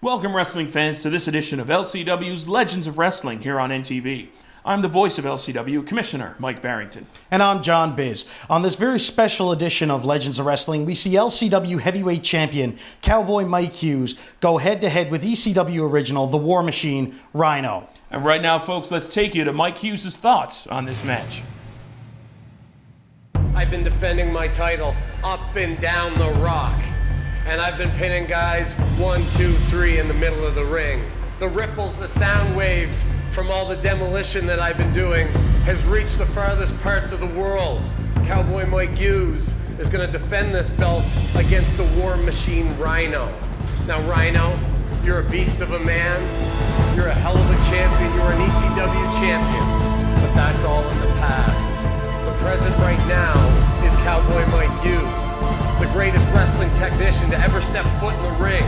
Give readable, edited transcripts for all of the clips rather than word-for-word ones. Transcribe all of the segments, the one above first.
Welcome, wrestling fans, to this edition of LCW's Legends of Wrestling here on NTV. I'm the voice of LCW, Commissioner Mike Barrington. And I'm John Biz. On this very special edition of Legends of Wrestling, we see LCW Heavyweight Champion Kowboy Mike Hughes go head-to-head with ECW Original, the War Machine, Rhino. And right now, folks, let's take you to Mike Hughes' thoughts on this match. I've been defending my title up and down the rock. And I've been pinning guys 1, 2, 3 in the middle of the ring. The ripples, the sound waves from all the demolition that I've been doing has reached the farthest parts of the world. Kowboy Mike Hughes is going to defend this belt against the War Machine Rhino. Now Rhino, you're a beast of a man. You're a hell of a champion. You're an ECW champion. But that's all in the past. The present right now is Kowboy Mike Hughes, the greatest wrestling technician to ever step foot in the ring,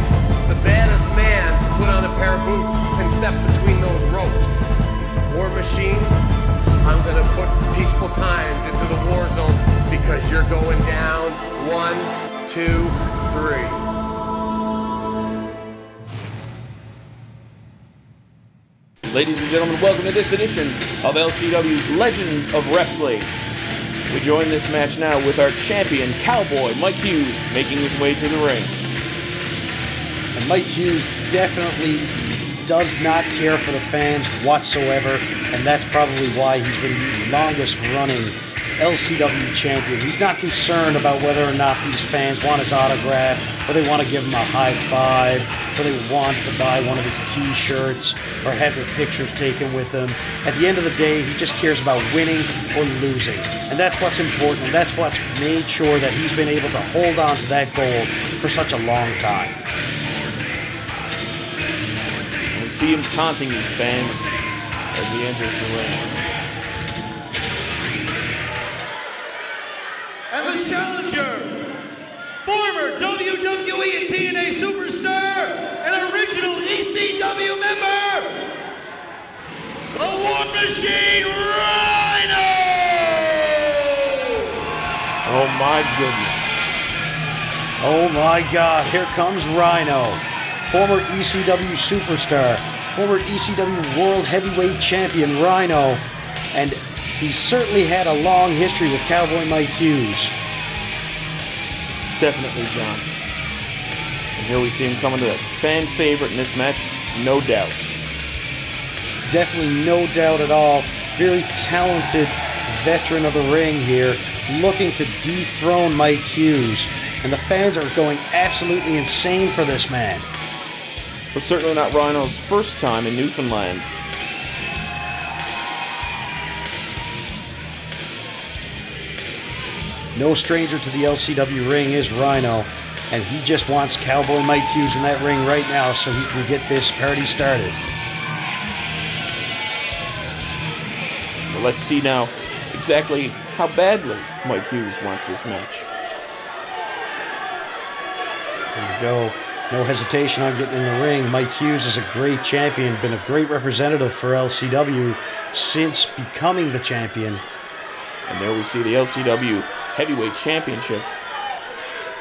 the baddest man to put on a pair of boots and step between those ropes. War Machine, I'm gonna put peaceful times into the war zone because you're going down 1, 2, 3. Ladies and gentlemen, welcome to this edition of LCW's Legends of Wrestling. We join this match now with our champion, Kowboy Mike Hughes, making his way to the ring. And Mike Hughes definitely does not care for the fans whatsoever, and that's probably why he's been the longest running LCW champion. He's not concerned about whether or not these fans want his autograph, or they want to give him a high five, or they want to buy one of his t-shirts, or have their pictures taken with him. At the end of the day, he just cares about winning or losing. And that's what's important, and that's what's made sure that he's been able to hold on to that gold for such a long time. We see him taunting his fans as he enters the ring. And the challenger, former WWE and TNA superstar and original ECW member, the War Machine Rhino! Oh my goodness. Oh my God, here comes Rhino, former ECW superstar, former ECW World Heavyweight Champion Rhino, and he's certainly had a long history with Kowboy Mike Hughes. Definitely, John. And here we see him coming to a fan favorite in this match, no doubt. Definitely no doubt at all. Very talented veteran of the ring here, looking to dethrone Mike Hughes. And the fans are going absolutely insane for this man. But certainly not Rhino's first time in Newfoundland. No stranger to the LCW ring is Rhino, and he just wants Kowboy Mike Hughes in that ring right now so he can get this party started. Well, let's see now exactly how badly Mike Hughes wants this match. There we go. No hesitation on getting in the ring. Mike Hughes is a great champion, been a great representative for LCW since becoming the champion. And there we see the LCW Heavyweight Championship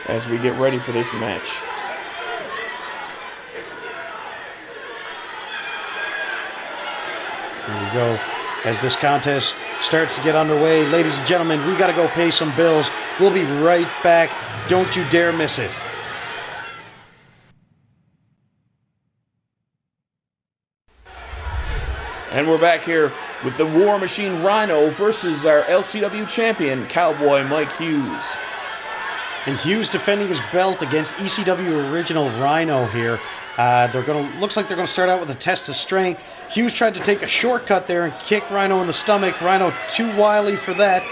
as we get ready for this match. There we go. As this contest starts to get underway, ladies and gentlemen, we got to go pay some bills. We'll be right back. Don't you dare miss it. And we're back here with the War Machine Rhino versus our LCW champion, Kowboy Mike Hughes. And Hughes defending his belt against ECW Original Rhino here. Looks like they're gonna start out with a test of strength. Hughes tried to take a shortcut there and kick Rhino in the stomach. Rhino too wily for that.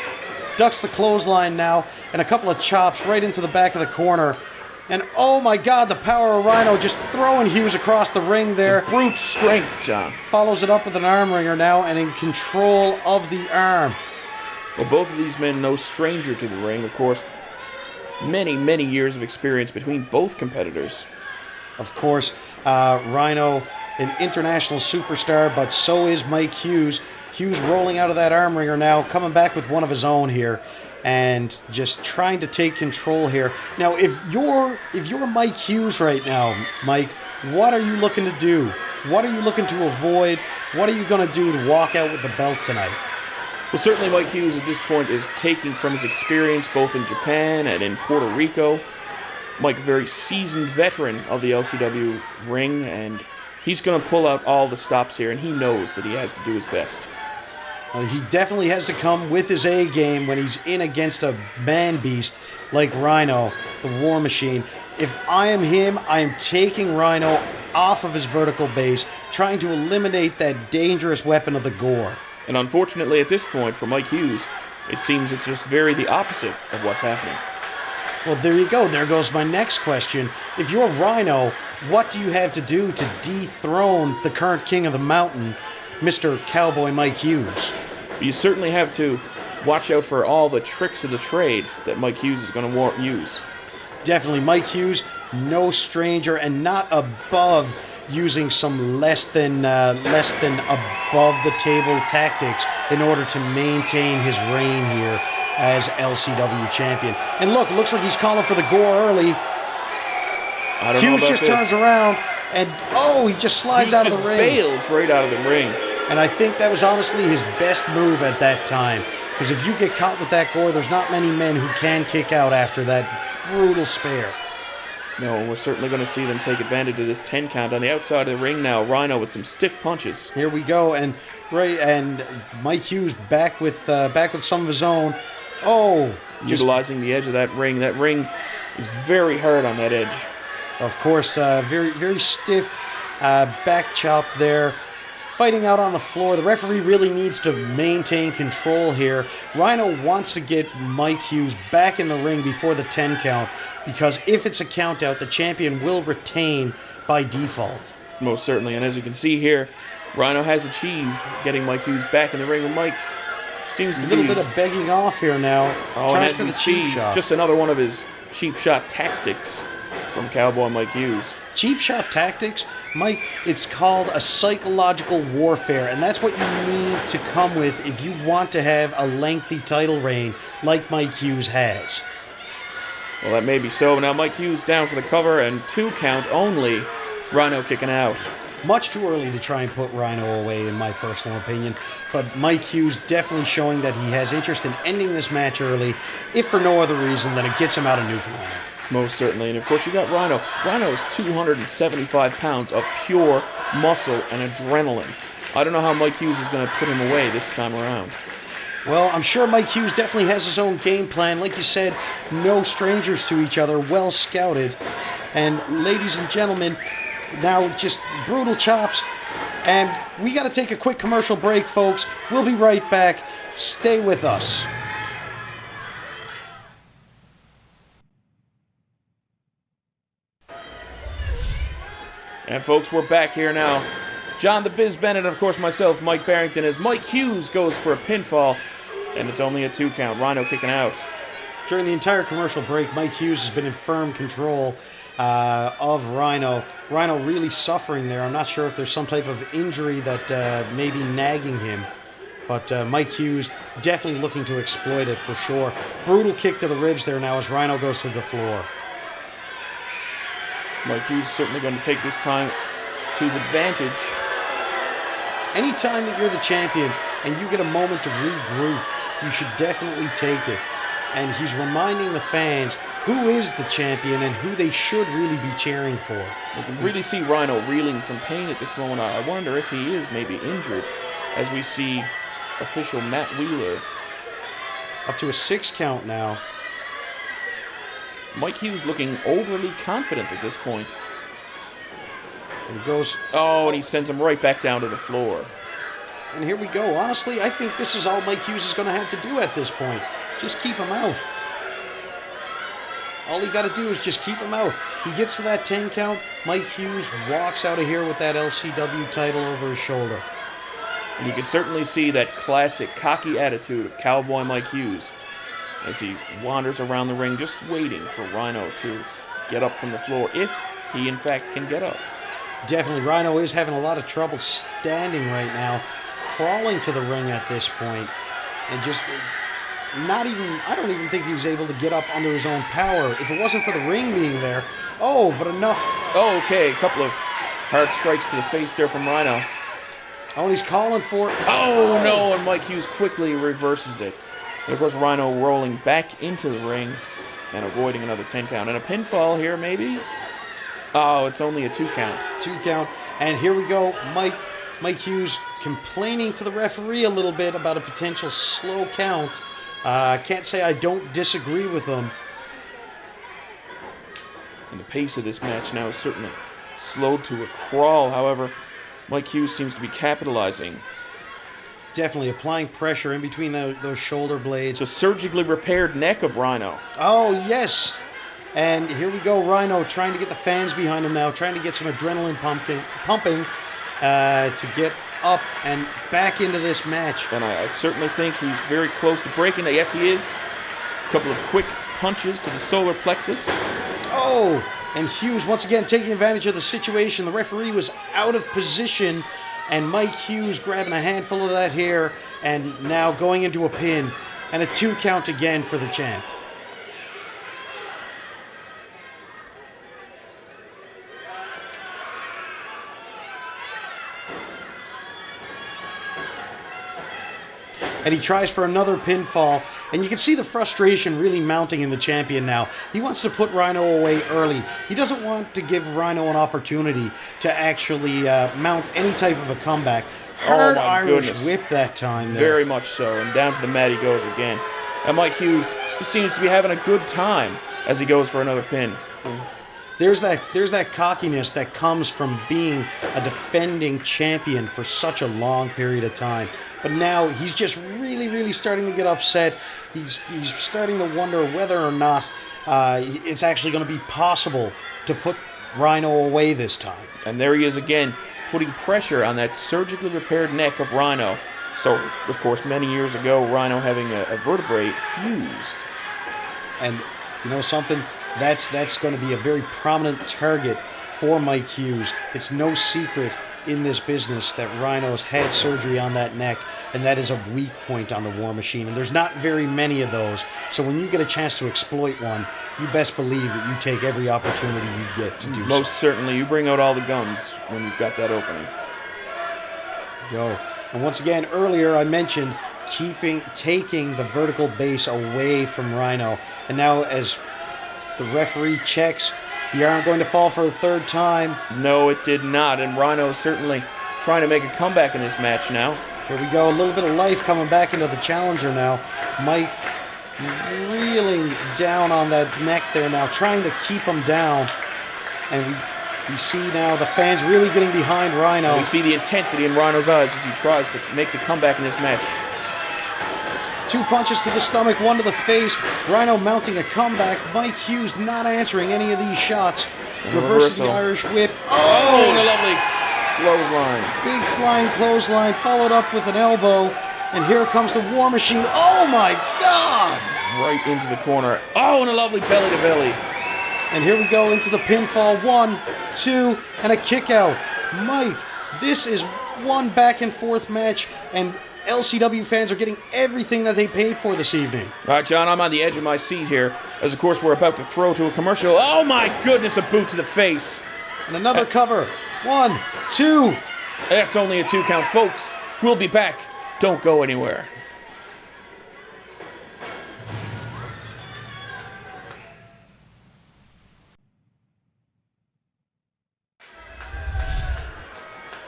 Ducks the clothesline now, and a couple of chops right into the back of the corner. And oh my God, the power of Rhino just throwing Hughes across the ring there. Brute strength, John. Follows it up with an arm wringer now and in control of the arm. Well, both of these men no stranger to the ring, of course. Many, many years of experience between both competitors. Of course, Rhino, an international superstar, but so is Mike Hughes. Hughes rolling out of that arm wringer now, coming back with one of his own here. and just trying to take control here. Now, if you're Mike Hughes right now, Mike, What are you looking to do? What are you looking to avoid? What are you going to do to walk out with the belt tonight? Well, certainly Mike Hughes at this point is taking from his experience both in Japan and in Puerto Rico. Mike, a very seasoned veteran of the LCW ring, and he's going to pull out all the stops here, and he knows that he has to do his best. Well, he definitely has to come with his A game when he's in against a man beast like Rhino, the War Machine. If I am him, I am taking Rhino off of his vertical base, trying to eliminate that dangerous weapon of the gore. And unfortunately at this point for Mike Hughes, it seems it's just very the opposite of what's happening. Well, there you go. There goes my next question. If you're Rhino, what do you have to do to dethrone the current king of the mountain, Mr. Kowboy Mike Hughes? You certainly have to watch out for all the tricks of the trade that Mike Hughes is going to use. Definitely. Mike Hughes, no stranger and not above using some less than above the table tactics in order to maintain his reign here as LCW champion. And look, it looks like he's calling for the gore early. I don't know Hughes about just this. turns around and he just slides out of the ring. Bails right out of the ring. And I think that was honestly his best move at that time. Because if you get caught with that gore, there's not many men who can kick out after that brutal spare. No, we're certainly going to see them take advantage of this 10 count on the outside of the ring now. Rhino with some stiff punches. Here we go, and Mike Hughes back with some of his own. Utilizing the edge of that ring. That ring is very hard on that edge. Of course, very, very stiff back chop there. Fighting out on the floor. The referee really needs to maintain control here. Rhino wants to get Mike Hughes back in the ring before the 10 count, because if it's a count out, the champion will retain by default. Most certainly, and as you can see here, Rhino has achieved getting Mike Hughes back in the ring, and Mike seems to A little bit of begging off here now. Tries for the cheap shot. Just another one of his cheap shot tactics from Kowboy Mike Hughes. Cheap shot tactics, Mike, it's called a psychological warfare, and that's what you need to come with if you want to have a lengthy title reign like Mike Hughes has. Well, that may be so. Now Mike Hughes down for the cover, and 2 count only. Rhino kicking out. Much too early to try and put Rhino away, in my personal opinion, but Mike Hughes definitely showing that he has interest in ending this match early, if for no other reason than it gets him out of Newfoundland. Most certainly. And of course you got Rhino. Rhino is 275 pounds of pure muscle and adrenaline. I don't know how Mike Hughes is going to put him away this time around. Well, I'm sure Mike Hughes definitely has his own game plan. Like you said, no strangers to each other, well scouted. And ladies and gentlemen, now just brutal chops. And we got to take a quick commercial break, folks. We'll be right back. Stay with us. And folks, we're back here now. John the Biz Bennett, and of course myself, Mike Barrington, as Mike Hughes goes for a pinfall, and it's only a 2 count. Rhino kicking out. During the entire commercial break, Mike Hughes has been in firm control of Rhino. Rhino really suffering there. I'm not sure if there's some type of injury that may be nagging him. But Mike Hughes definitely looking to exploit it for sure. Brutal kick to the ribs there now as Rhino goes to the floor. Mike Hughes certainly going to take this time to his advantage. Anytime that you're the champion and you get a moment to regroup, you should definitely take it. And he's reminding the fans who is the champion and who they should really be cheering for. You can really see Rhino reeling from pain at this moment. I wonder if he is maybe injured, as we see official Matt Wheeler. Up to a 6 count now. Mike Hughes looking overly confident at this point. And he goes... Oh, and he sends him right back down to the floor. And here we go. Honestly, I think this is all Mike Hughes is going to have to do at this point. Just keep him out. All he got to do is just keep him out. He gets to that 10 count. Mike Hughes walks out of here with that LCW title over his shoulder. And you can certainly see that classic cocky attitude of Kowboy Mike Hughes as he wanders around the ring just waiting for Rhino to get up from the floor, if he in fact can get up. Definitely, Rhino is having a lot of trouble standing right now, crawling to the ring at this point, and just not even, I don't even think he was able to get up under his own power. If it wasn't for the ring being there, but enough. Oh, okay, a couple of Hard strikes to the face there from Rhino. Oh, and he's calling for it. Oh, no, and Mike Hughes quickly reverses it. And, of course, Rhino rolling back into the ring and avoiding another 10 count. And a pinfall here, maybe? Oh, it's only a 2 count. 2 count. And here we go. Mike Hughes complaining to the referee a little bit about a potential slow count. Can't say I don't disagree with him. And the pace of this match now is certainly slowed to a crawl. However, Mike Hughes seems to be capitalizing. Definitely applying pressure in between those shoulder blades. It's a surgically repaired neck of Rhino. Oh, yes. And here we go, Rhino trying to get the fans behind him now, trying to get some adrenaline pumping to get up and back into this match. And I certainly think he's very close to breaking it. Yes, he is. A couple of quick punches to the solar plexus. Oh, and Hughes once again taking advantage of the situation. The referee was out of position, and Mike Hughes grabbing a handful of that hair and now going into a pin. And a 2 count again for the champ. And he tries for another pinfall, and you can see the frustration really mounting in the champion now. He wants to put Rhino away early. He doesn't want to give Rhino an opportunity to actually mount any type of a comeback. Hard Irish whip that time there. Very much so, and down to the mat he goes again. And Mike Hughes just seems to be having a good time as he goes for another pin. There's that cockiness that comes from being a defending champion for such a long period of time. But now he's just really starting to get upset. He's starting to wonder whether or not it's actually going to be possible to put Rhino away this time. And there he is again, putting pressure on that surgically repaired neck of Rhino. So, of course, many years ago, Rhino having a vertebrae fused. And you know something? That's going to be a very prominent target for Mike Hughes. It's no secret in this business that Rhino's had surgery on that neck, and that is a weak point on the War Machine. And there's not very many of those. So when you get a chance to exploit one, you best believe that you take every opportunity you get to do so. Most certainly. You bring out all the guns when you've got that opening. Go. And once again, earlier I mentioned taking the vertical base away from Rhino. And now as the referee checks, the arm going to fall for a 3rd time. No, it did not. And Rhino certainly trying to make a comeback in this match now. Here we go. A little bit of life coming back into the challenger now. Mike reeling down on that neck there now, trying to keep him down. And we see now the fans really getting behind Rhino. And we see the intensity in Rhino's eyes as he tries to make the comeback in this match. 2 punches to the stomach, 1 to the face. Rhino mounting a comeback. Mike Hughes not answering any of these shots. Reversing the Irish whip. Oh, and a lovely clothesline. Big flying clothesline, followed up with an elbow. And here comes the War Machine. Oh my God! Right into the corner. Oh, and a lovely belly to belly. And here we go into the pinfall. 1, 2, and a kick out. Mike, this is one back and forth match, and LCW fans are getting everything that they paid for this evening. All right, John, I'm on the edge of my seat here, as of course we're about to throw to a commercial. Oh my goodness, a boot to the face. And another cover. 1, 2. That's only a 2 count, folks. We'll be back. Don't go anywhere.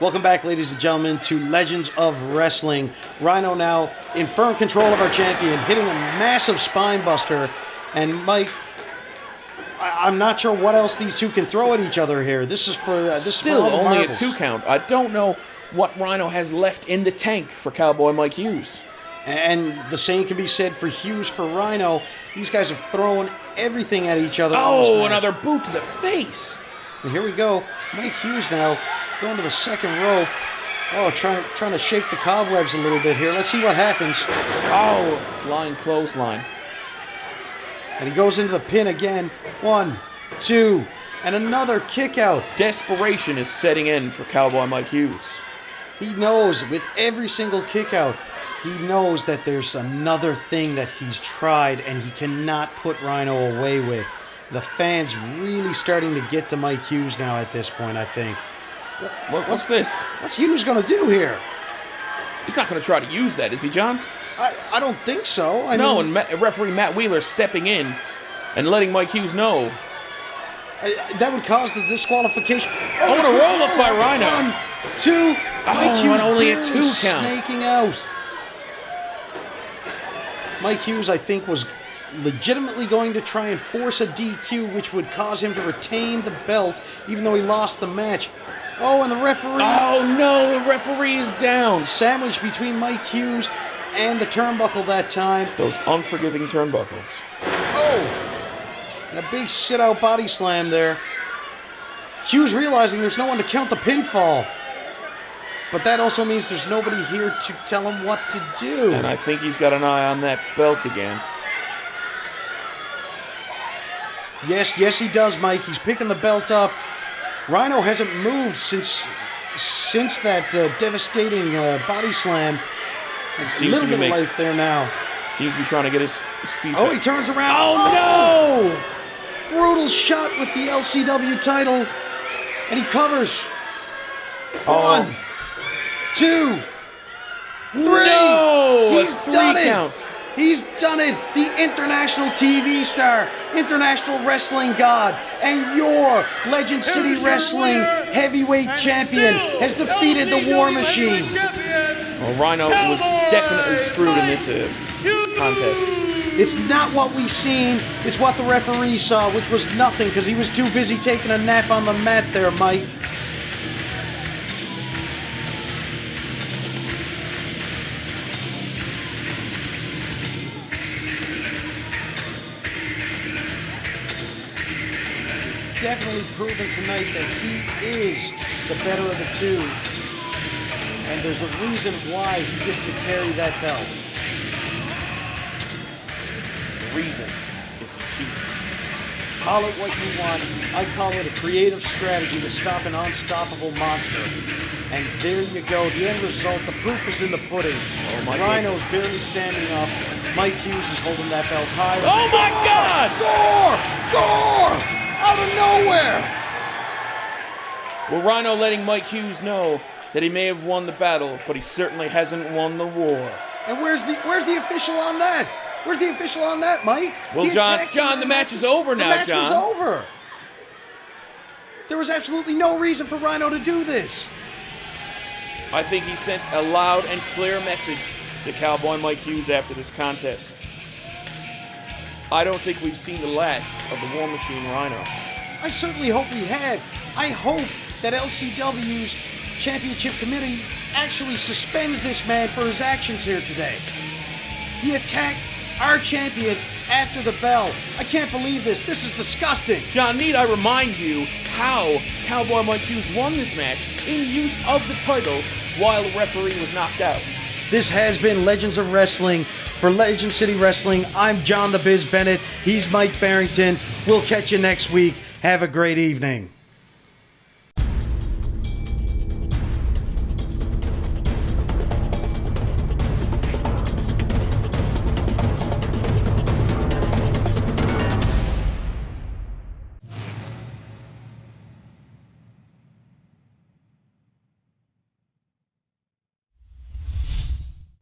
Welcome back, ladies and gentlemen, to Legends of Wrestling. Rhino now in firm control of our champion, hitting a massive spine buster. And Mike, I'm not sure what else these two can throw at each other here. This is for still for all the only marbles. a 2 count. I don't know what Rhino has left in the tank for Cowboy Mike Hughes. And the same can be said for Hughes for Rhino. These guys have thrown everything at each other. Oh, another boot to the face. And here we go. Mike Hughes now going to the second rope. Oh, trying to shake the cobwebs a little bit here. Let's see what happens. Oh, flying clothesline. And he goes into the pin again. 1, 2, and another kick out. Desperation is setting in for Cowboy Mike Hughes. He knows with every single kick out, he knows that there's another thing that he's tried and he cannot put Rhino away with. The fans really starting to get to Mike Hughes now at this point, I think. What's this? What's Hughes going to do here? He's not going to try to use that, is he, John? I don't think so. And referee Matt Wheeler stepping in and letting Mike Hughes know. That would cause the disqualification. Oh, and a roll-up by Rhino. 1, 2. Mike Hughes and only a barely 2 count. snaking out. Mike Hughes, I think, was legitimately going to try and force a DQ, which would cause him to retain the belt, even though he lost the match. Oh, and the referee. Oh, no, the referee is down. Sandwiched between Mike Hughes and the turnbuckle that time. Those unforgiving turnbuckles. Oh! And a big sit-out body slam there. Hughes realizing there's no one to count the pinfall. But that also means there's nobody here to tell him what to do. And I think he's got an eye on that belt again. Yes, he does, Mike. He's picking the belt up. Rhino hasn't moved since that devastating body slam. A little bit of life there now. Seems to be trying to get his feet Oh, back. he turns around. Oh, no! Brutal shot with the LCW title. And he covers. 1, 2, 3. No! He's That's 3 done it. counts. He's done it. The international TV star, international wrestling god, and your Legend City Wrestling heavyweight champion has defeated the War Machine. Well, Rhino was definitely screwed in this contest. It's not what we seen, it's what the referee saw, which was nothing because he was too busy taking a nap on the mat there, Mike. Definitely proven tonight that he is the better of the two. And there's a reason why he gets to carry that belt. The reason is cheap. Call it what you want. I call it a creative strategy to stop an unstoppable monster. And there you go. The end result, the proof is in the pudding. Oh, my Rhino's barely standing up. Mike Hughes is holding that belt high. Oh, my God! Gore! Out of nowhere! Well, Rhino letting Mike Hughes know that he may have won the battle, but he certainly hasn't won the war. And where's the official on that? Where's the official on that, Mike? Well, John, the match is over now, John. The match was over. There was absolutely no reason for Rhino to do this. I think he sent a loud and clear message to Cowboy Mike Hughes after this contest. I don't think we've seen the last of the War Machine Rhino. I certainly hope we have. I hope that LCW's Championship Committee actually suspends this man for his actions here today. He attacked our champion after the bell. I can't believe this. This is disgusting. John, need I remind you how Cowboy Mike Hughes won this match in use of the title while the referee was knocked out? This has been Legends of Wrestling. For Legend City Wrestling, I'm John the Biz Bennett. He's Mike Barrington. We'll catch you next week. Have a great evening.